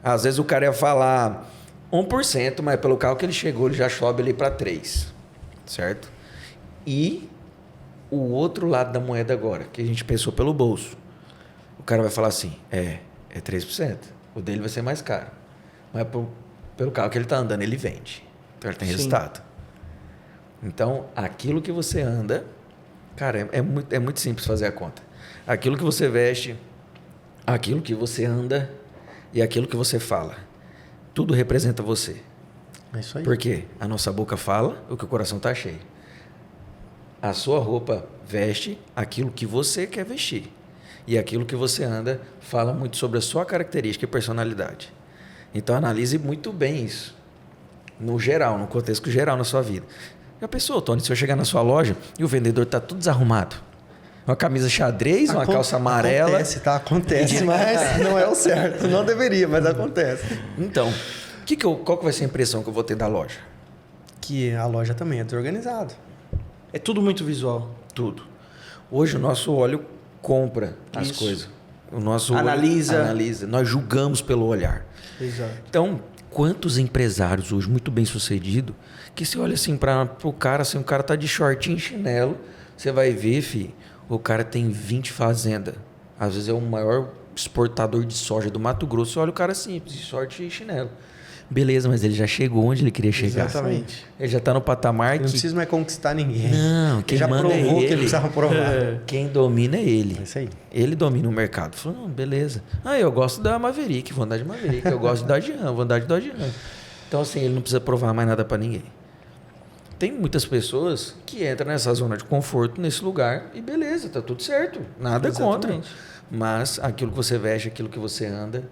Às vezes o cara ia falar 1%, mas pelo carro que ele chegou, ele já sobe ali para 3%. Certo? E o outro lado da moeda agora, que a gente pensou pelo bolso. O cara vai falar assim, é 3%. O dele vai ser mais caro. Mas pelo carro que ele está andando, ele vende. Então ele tem resultado. Então, aquilo que você anda... Cara, é muito simples fazer a conta. Aquilo que você veste, aquilo que você anda e aquilo que você fala. Tudo representa você. É isso aí. Porque a nossa boca fala o que o coração está cheio. A sua roupa veste aquilo que você quer vestir. E aquilo que você anda fala muito sobre a sua característica e personalidade. Então, analise muito bem isso. No geral, no contexto geral na sua vida. Já pensou, Tony, se eu chegar na sua loja e o vendedor está tudo desarrumado? Uma camisa xadrez, uma calça amarela... Acontece, mas não é o certo. Não deveria, mas acontece. Então, qual que vai ser a impressão que eu vou ter da loja? Que a loja também é desorganizada. É tudo muito visual. Tudo. Hoje o nosso olho compra as coisas. O nosso analisa. Olho analisa. Nós julgamos pelo olhar. Exato. Então, quantos empresários hoje muito bem sucedidos que você olha assim para o cara, assim, o cara tá de shortinho e chinelo, você vai ver, o cara tem 20 fazendas. Às vezes é o maior exportador de soja do Mato Grosso. Você olha o cara simples, de short e chinelo. Beleza, mas ele já chegou onde ele queria chegar. Exatamente. Ele já está no patamar Não precisa mais conquistar ninguém. Não, quem já manda provou é ele. que ele precisava provar. Quem domina é ele. É isso aí. Ele domina o mercado. Falou, não, beleza. Eu gosto da Maverick, vou andar de Maverick. Eu gosto de Dodge Ram, vou andar de Dodge Ram. Então, assim, ele não precisa provar mais nada para ninguém. Tem muitas pessoas que entram nessa zona de conforto, nesse lugar, e beleza, tá tudo certo. Nada contra. Mas aquilo que você veste, aquilo que você anda,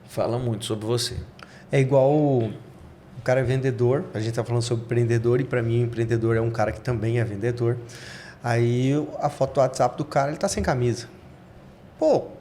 fala muito sobre você. É igual o cara é vendedor, a gente tá falando sobre empreendedor, e para mim o empreendedor é um cara que também é vendedor. Aí a foto do WhatsApp do cara, ele tá sem camisa.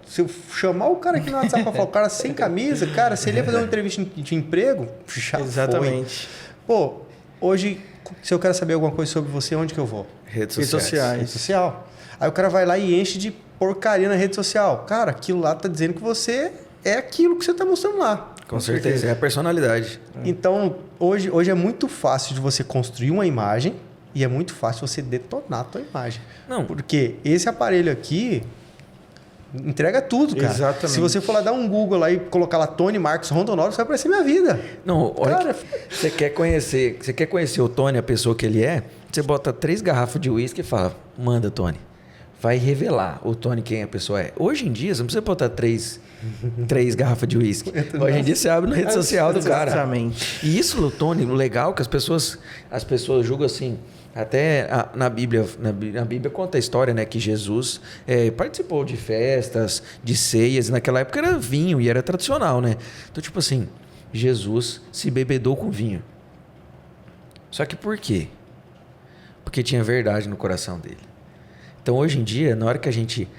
Se eu chamar o cara aqui no WhatsApp para falar, o cara sem camisa, cara, se ele ia fazer uma entrevista de emprego, já Exatamente. foi. Hoje, se eu quero saber alguma coisa sobre você, onde que eu vou? Redes sociais. Rede social. Aí o cara vai lá e enche de porcaria na rede social. Cara, aquilo lá tá dizendo que você é aquilo que você tá mostrando lá. Com certeza, é a personalidade. Então, hoje é muito fácil de você construir uma imagem e é muito fácil você detonar a tua imagem. Não. Porque esse aparelho aqui entrega tudo, cara. Exatamente. Se você for lá dar um Google lá e colocar lá Tony Marcos Rondonópolis, vai aparecer minha vida. Não, olha, Cara, você quer conhecer o Tony, a pessoa que ele é, você bota 3 garrafas de uísque e fala, manda, Tony. Vai revelar o Tony quem a pessoa é. Hoje em dia, você não precisa botar 3 garrafas de uísque. Hoje em dia, você abre na rede social do cara. Exatamente. E isso, o Tony, o legal é que as pessoas julgam assim. Até na Bíblia conta a história, né, que Jesus participou de festas, de ceias. Naquela época era vinho e era tradicional, né? Então, tipo assim, Jesus se bebedou com vinho. Só que por quê? Porque tinha verdade no coração dele. Então, hoje em dia, na hora que a gente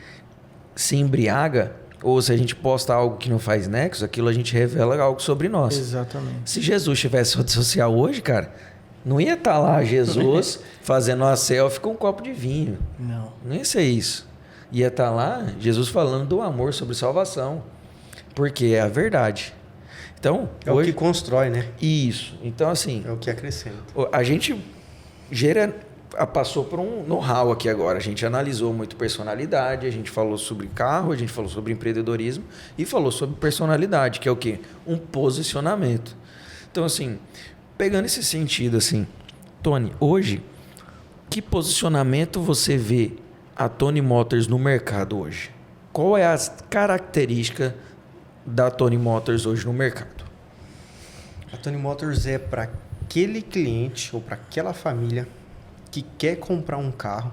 se embriaga, ou se a gente posta algo que não faz nexo, aquilo a gente revela algo sobre nós. Exatamente. Se Jesus tivesse rede social hoje, cara, não ia estar lá Jesus fazendo uma selfie com um copo de vinho. Não. Não ia ser isso. Ia estar lá Jesus falando do amor sobre salvação. Porque é a verdade. Então, é hoje... o que constrói, né? Isso. Então, assim... É o que acrescenta. A gente passou por um know-how aqui agora. A gente analisou muito personalidade, a gente falou sobre carro, a gente falou sobre empreendedorismo e falou sobre personalidade, que é o quê? Um posicionamento. Então, assim, pegando esse sentido, assim, Tony, hoje, que posicionamento você vê a Tony Motors no mercado hoje? Qual é a característica da Tony Motors hoje no mercado? A Tony Motors é para aquele cliente ou para aquela família que quer comprar um carro,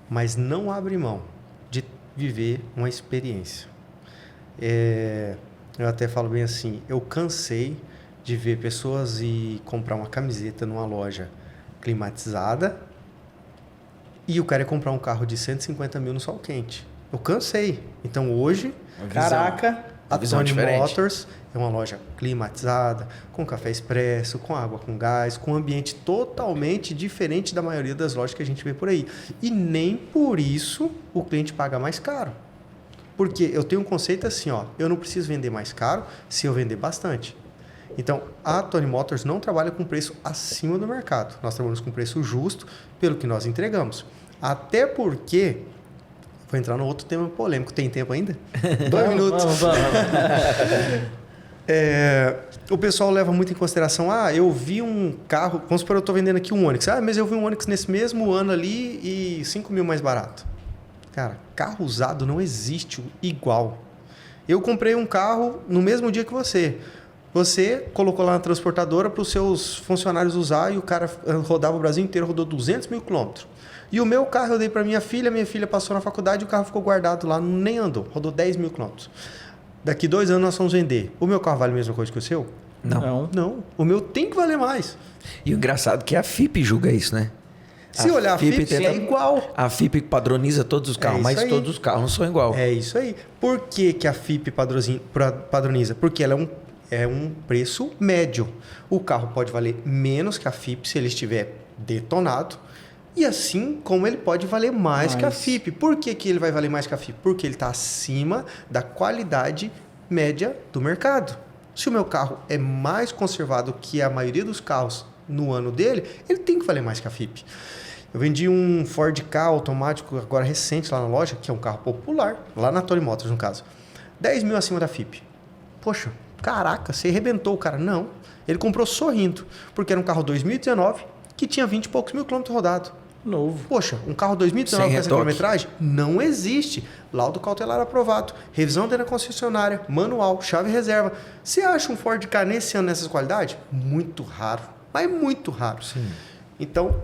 mas não abre mão de viver uma experiência. Eu até falo bem assim, eu cansei de ver pessoas ir comprar uma camiseta numa loja climatizada e o cara ia comprar um carro de 150 mil no sol quente. Eu cansei. Então hoje, caraca, a Tony Motors é uma loja climatizada, com café expresso, com água com gás, com um ambiente totalmente diferente da maioria das lojas que a gente vê por aí. E nem por isso o cliente paga mais caro. Porque eu tenho um conceito assim, ó, eu não preciso vender mais caro se eu vender bastante. Então, a Tony Motors não trabalha com preço acima do mercado. Nós trabalhamos com preço justo pelo que nós entregamos. Até porque... Vou entrar no outro tema polêmico. Tem tempo ainda? 2 minutos. Vamos. O pessoal leva muito em consideração, eu vi um carro, vamos supor, eu estou vendendo aqui um Onix. Mas eu vi um Onix nesse mesmo ano ali e 5 mil mais barato. Cara, carro usado não existe igual. Eu comprei um carro no mesmo dia que você. Você colocou lá na transportadora para os seus funcionários usar e o cara rodava o Brasil inteiro, rodou 200 mil quilômetros. E o meu carro eu dei para minha filha passou na faculdade e o carro ficou guardado lá, nem andou, rodou 10 mil quilômetros. Daqui 2 anos nós vamos vender. O meu carro vale a mesma coisa que o seu? Não. O meu tem que valer mais. E o engraçado é que a FIP julga isso, né? Se olhar a FIP é igual. A FIP padroniza todos os carros, mas todos os carros não são igual. É isso aí. Por que a FIP padroniza? Porque ela é um preço médio. O carro pode valer menos que a FIP se ele estiver detonado. E assim como ele pode valer mais que a FIP. Por que ele vai valer mais que a FIP? Porque ele está acima da qualidade média do mercado. Se o meu carro é mais conservado que a maioria dos carros no ano dele, ele tem que valer mais que a FIP. Eu vendi um Ford Ka automático agora recente lá na loja, que é um carro popular, lá na Tony Motors no caso. 10 mil acima da FIP. Poxa, caraca, você arrebentou o cara. Não, ele comprou sorrindo, porque era um carro 2019 que tinha 20 e poucos mil quilômetros rodados. Novo. Poxa, um carro 2019 com essa quilometragem? Não existe. Laudo cautelar aprovado. Revisão dentro da concessionária. Manual. Chave reserva. Você acha um Ford Ka nesse ano nessas qualidades? Muito raro. Mas muito raro. Sim. Então,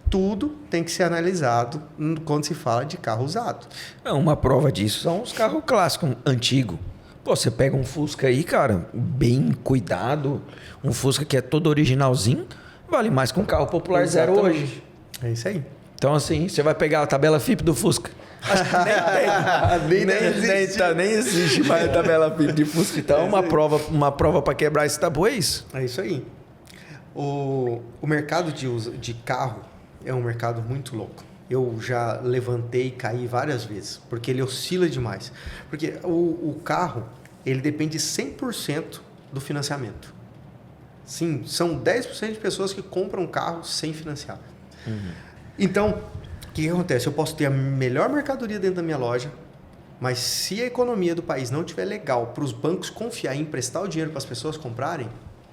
tudo tem que ser analisado quando se fala de carro usado. Uma prova disso são os carros clássicos, antigos. Pô, você pega um Fusca aí, cara, bem cuidado. Um Fusca que é todo originalzinho. Vale mais que um carro popular zero hoje. É isso aí. Então, assim, você vai pegar a tabela FIP do Fusca. Acho que nem existe mais a tabela FIP de Fusca. Então, uma prova para quebrar esse tabu é isso. É isso aí. O mercado de carro é um mercado muito louco. Eu já levantei e caí várias vezes, porque ele oscila demais. Porque o carro, ele depende 100% do financiamento. Sim, são 10% de pessoas que compram um carro sem financiar. Então, o que acontece? Eu posso ter a melhor mercadoria dentro da minha loja, mas se a economia do país não estiver legal para os bancos confiar e emprestar o dinheiro para as pessoas comprarem,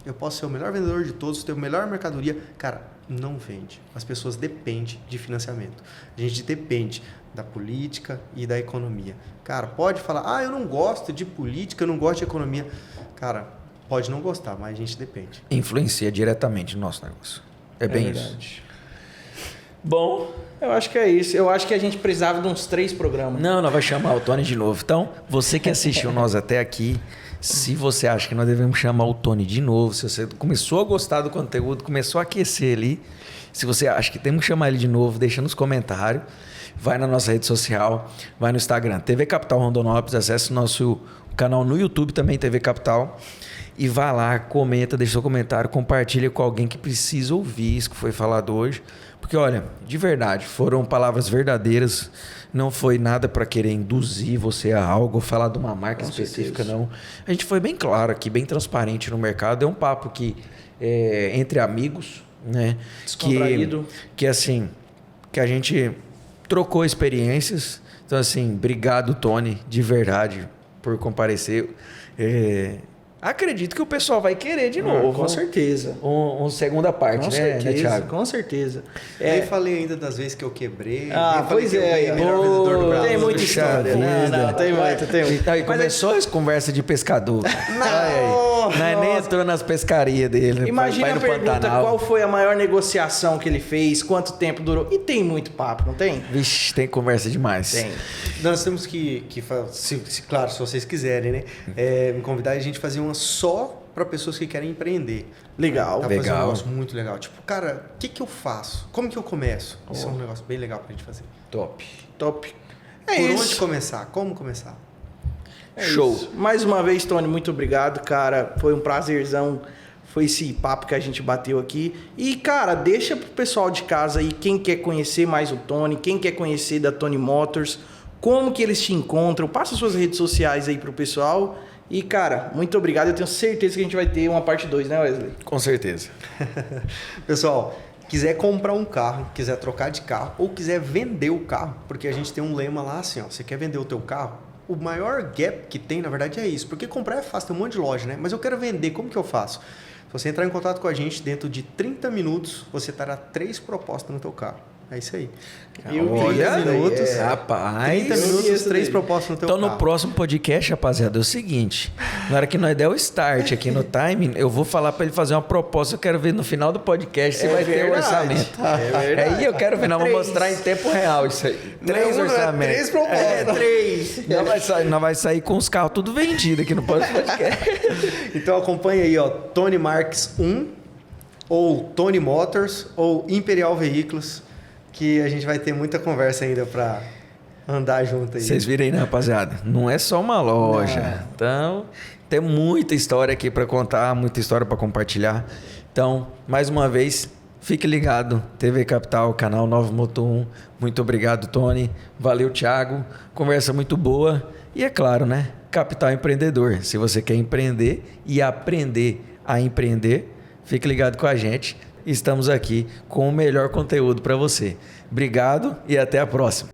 eu posso ser o melhor vendedor de todos, ter a melhor mercadoria. Cara, não vende. As pessoas dependem de financiamento. A gente depende da política e da economia. Cara, pode falar, eu não gosto de política, eu não gosto de economia. Cara, pode não gostar, mas a gente depende. Influencia diretamente no nosso negócio. É bem isso. Bom, eu acho que é isso. Eu acho que a gente precisava de uns 3 programas. Não, nós vamos chamar o Tony de novo. Então, você que assistiu nós até aqui, se você acha que nós devemos chamar o Tony de novo, se você começou a gostar do conteúdo, começou a aquecer ali, se você acha que temos que chamar ele de novo, deixa nos comentários. Vai na nossa rede social, vai no Instagram, TV Capital Rondonópolis, acesse o nosso canal no YouTube também, TV Capital. E vá lá, comenta, deixa seu comentário, compartilha com alguém que precisa ouvir isso que foi falado hoje. Porque, olha, de verdade, foram palavras verdadeiras. Não foi nada para querer induzir você a algo, ou falar de uma marca específica, não. A gente foi bem claro aqui, bem transparente no mercado. É um papo que entre amigos, né? Descontraído. Que assim, que a gente trocou experiências. Então, assim, obrigado, Tony, de verdade, por comparecer. Acredito que o pessoal vai querer de novo. Com certeza. Uma segunda parte, Com né, certeza, com certeza. Nem falei ainda das vezes que eu quebrei. Pois é. Melhor vendedor do Brasil. Tem muita história. Não, tem muito. E começou essa conversa de pescador. Não, nem entrou nas pescarias dele. Imagina a pergunta, Pantanal. qual foi a maior negociação que ele fez, quanto tempo durou. E tem muito papo, não tem? Vixe, tem conversa demais. Tem. Nós temos que claro, se vocês quiserem, né? Me convidar a gente fazer uma só para pessoas que querem empreender. Legal. Fazer um Legal. negócio muito legal. Tipo, cara, o que eu faço? Como que eu começo? Isso é um negócio bem legal pra gente fazer. Top. Top. Por onde começar? Como começar? Show. Isso. Mais uma vez, Tony, muito obrigado, cara. Foi um prazerzão. Foi esse papo que a gente bateu aqui. E, cara, deixa pro pessoal de casa aí, quem quer conhecer mais o Tony, quem quer conhecer da Tony Motors, como que eles te encontram. Passa suas redes sociais aí pro pessoal. E, cara, muito obrigado. Eu tenho certeza que a gente vai ter uma parte 2, né, Wesley? Com certeza. Pessoal, quiser comprar um carro, quiser trocar de carro ou quiser vender o carro, porque a gente tem um lema lá assim, você quer vender o teu carro? O maior gap que tem, na verdade, é isso. Porque comprar é fácil, tem um monte de loja, né? Mas eu quero vender, como que eu faço? Se você entrar em contato com a gente, dentro de 30 minutos, você terá 3 propostas no teu carro. É isso aí. Olha, 30 minutos, rapaz. 30 minutos, 3 propostas no teu carro. Então, no próximo podcast, rapaziada, é o seguinte. Na hora que nós der o start aqui no time, eu vou falar para ele fazer uma proposta. Eu quero ver no final do podcast se vai ter o orçamento. É verdade. Aí eu quero ver, nós vamos mostrar em tempo real isso aí. 3 orçamentos. 3 propostas. 3. Nós vai sair com os carros tudo vendidos aqui no podcast. Então acompanha aí, ó, Tony Marques 1, ou Tony Motors, ou Imperial Veículos, que a gente vai ter muita conversa ainda para andar junto aí. Vocês viram aí, né, rapaziada? Não é só uma loja. Não. Então, tem muita história aqui para contar, muita história para compartilhar. Então, mais uma vez, fique ligado. TV Capital, canal Nova Moto 1. Muito obrigado, Tony. Valeu, Thiago. Conversa muito boa. E é claro, né? Capital Empreendedor. Se você quer empreender e aprender a empreender, fique ligado com a gente. Estamos aqui com o melhor conteúdo para você. Obrigado e até a próxima.